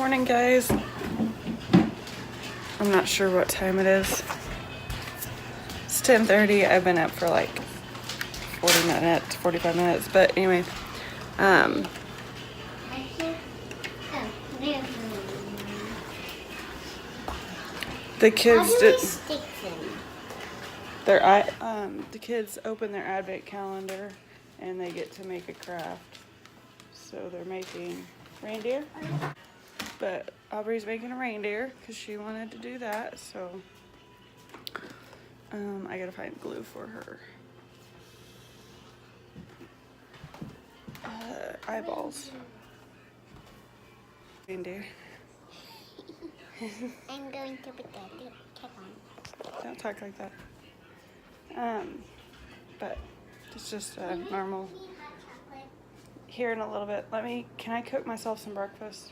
morning, guys. I'm not sure what time it is. It's 10:30. I've been up for like 40 minutes, 45 minutes, but anyway, the kids did the kids open their advent calendar and they get to make a craft. So they're making reindeer, but Aubrey's making a reindeer because she wanted to do that. So I gotta find glue for her eyeballs. Reindeer. I'm going to put that cap on. Don't talk like that. But it's just normal. Here in a little bit, can I cook myself some breakfast?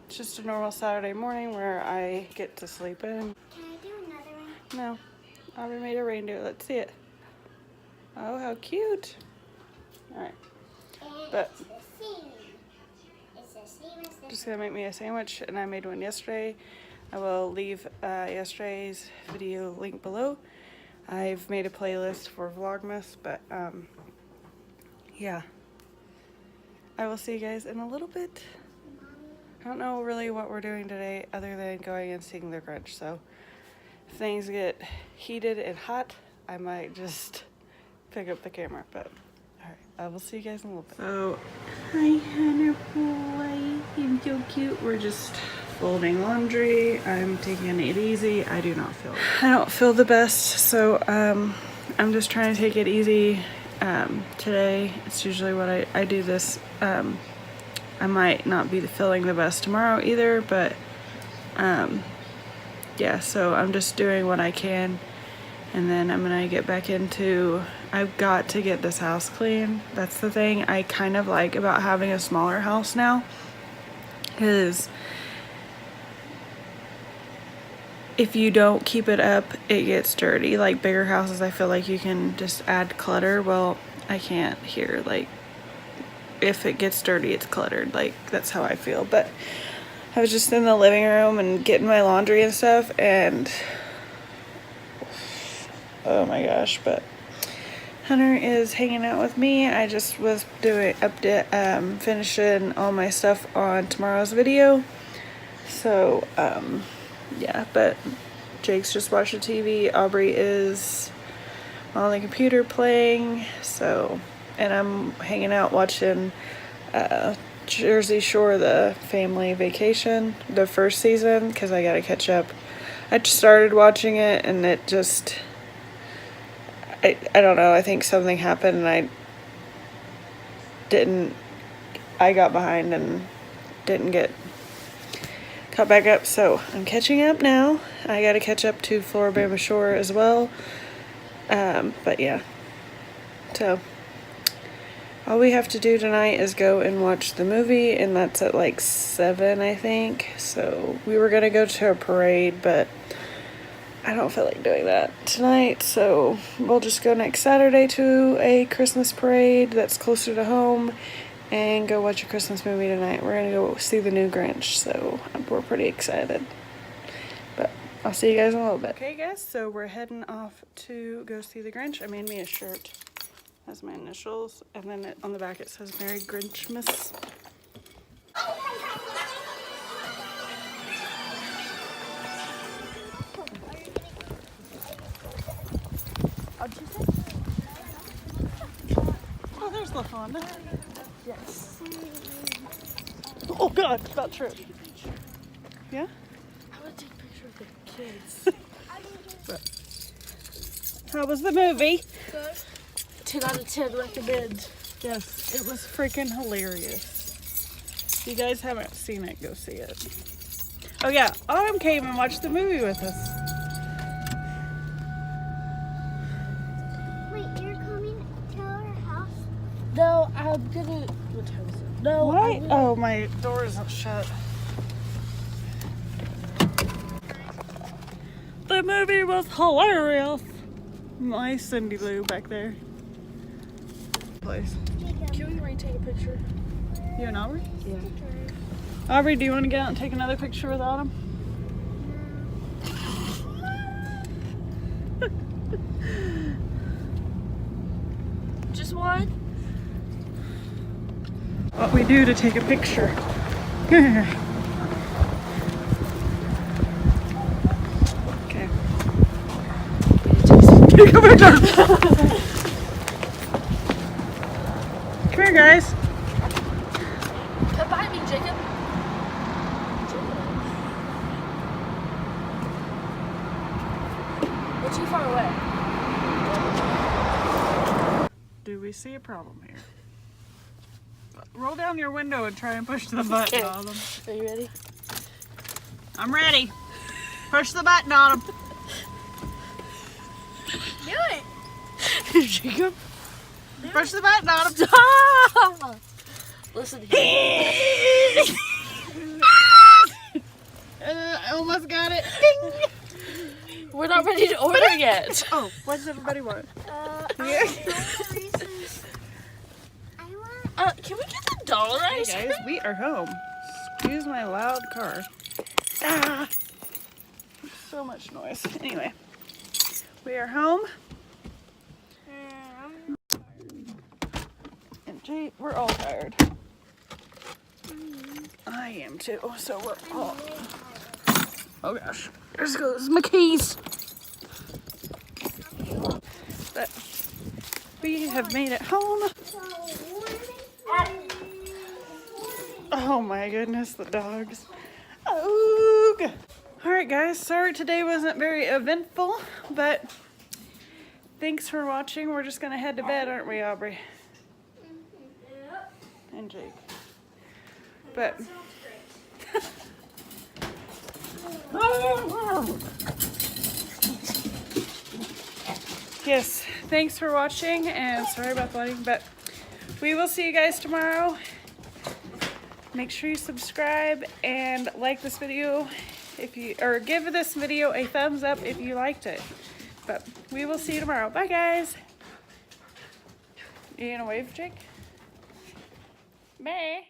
It's just a normal Saturday morning where I get to sleep in. Can I do another one? No, Aubrey made a reindeer. Let's see it. Oh, how cute. All right, but just gonna make me a sandwich, and I made one yesterday. I will leave yesterday's video link below. I've made a playlist for Vlogmas, but yeah. I will see you guys in a little bit. I don't know really what we're doing today other than going and seeing the Grinch. So if things get heated and hot, I might just pick up the camera. But alright, I will see you guys in a little bit. So, hi Hunter boy. You're so cute. We're just folding laundry. I'm taking it easy. I don't feel the best. So I'm just trying to take it easy. Today, it's usually what I do this. I might not be feeling the best tomorrow either, but yeah, so I'm just doing what I can, and then I'm gonna get back into, I've got to get this house clean. That's the thing I kind of like about having a smaller house now, is if you don't keep it up, it gets dirty. Like bigger houses, I feel like you can just add clutter. Well, I can't here. Like if it gets dirty, it's cluttered. Like that's how I feel. But I was just in the living room and getting my laundry and stuff, and oh my gosh. But Hunter is hanging out with me. I just was doing finishing all my stuff on tomorrow's video. So yeah, but Jake's just watching TV. Aubrey is on the computer playing. So, and I'm hanging out watching Jersey Shore, the family vacation, the first season, because I gotta catch up. I just started watching it and it just, I don't know, I think something happened and I got behind and didn't get caught back up. So I'm catching up now. I gotta catch up to Floribama Shore as well. But yeah, so all we have to do tonight is go and watch the movie, and that's at like 7, I think. So we were gonna go to a parade, but I don't feel like doing that tonight, so we'll just go next Saturday to a Christmas parade that's closer to home and go watch a Christmas movie tonight. We're gonna go see the new Grinch, so we're pretty excited. But I'll see you guys in a little bit. Okay guys, so we're heading off to go see the Grinch. I made me a shirt. Has my initials, and then on the back it says Merry Grinchmas. Oh, there's the Honda. Yes. Oh God, about true. Yeah? I would take a picture of the kids. But, how was the movie? Good. 10 out of 10 recommend. Yes, it was freaking hilarious. If you guys haven't seen it, go see it. Oh yeah, Autumn came and watched the movie with us. Wait, you're coming to our house? No, I'm gonna. What time is it? No. What? Oh, my door isn't shut. The movie was hilarious. My Cindy Lou back there. Place. Can we retake a picture? You and Aubrey? Yeah. Aubrey, do you want to get out and take another picture with Autumn? Just one? What we do to take a picture. Okay. Come here, John. Come here, guys. Come by me, Jacob. You're too far away. Do we see a problem here? Roll down your window and try and push the button, Okay. Autumn. Are you ready? I'm ready. Push the button, Autumn. Do it. Jacob. Push the button, Autumn. Stop! Listen here. I almost got it. Ding. We're not ready to order yet. Oh, what does everybody want? Reese's. I want. Can we get the dollar Hey ice guys, cream? we are home. Excuse my loud car. Ah, so much noise. Anyway, we are home. And Jay, we're all tired. I am too, so we're all... Oh gosh, there goes my keys. But we have made it home. Oh my goodness, the dogs. Oog. Alright guys, sorry today wasn't very eventful, but thanks for watching. We're just gonna head to bed, aren't we, Aubrey? And Jake. But yes, thanks for watching, and sorry about the lighting, but we will see you guys tomorrow. Make sure you subscribe and like this video if you, or give this video a thumbs up if you liked it. But we will see you tomorrow. Bye guys. You gonna wave, Jake? Bye.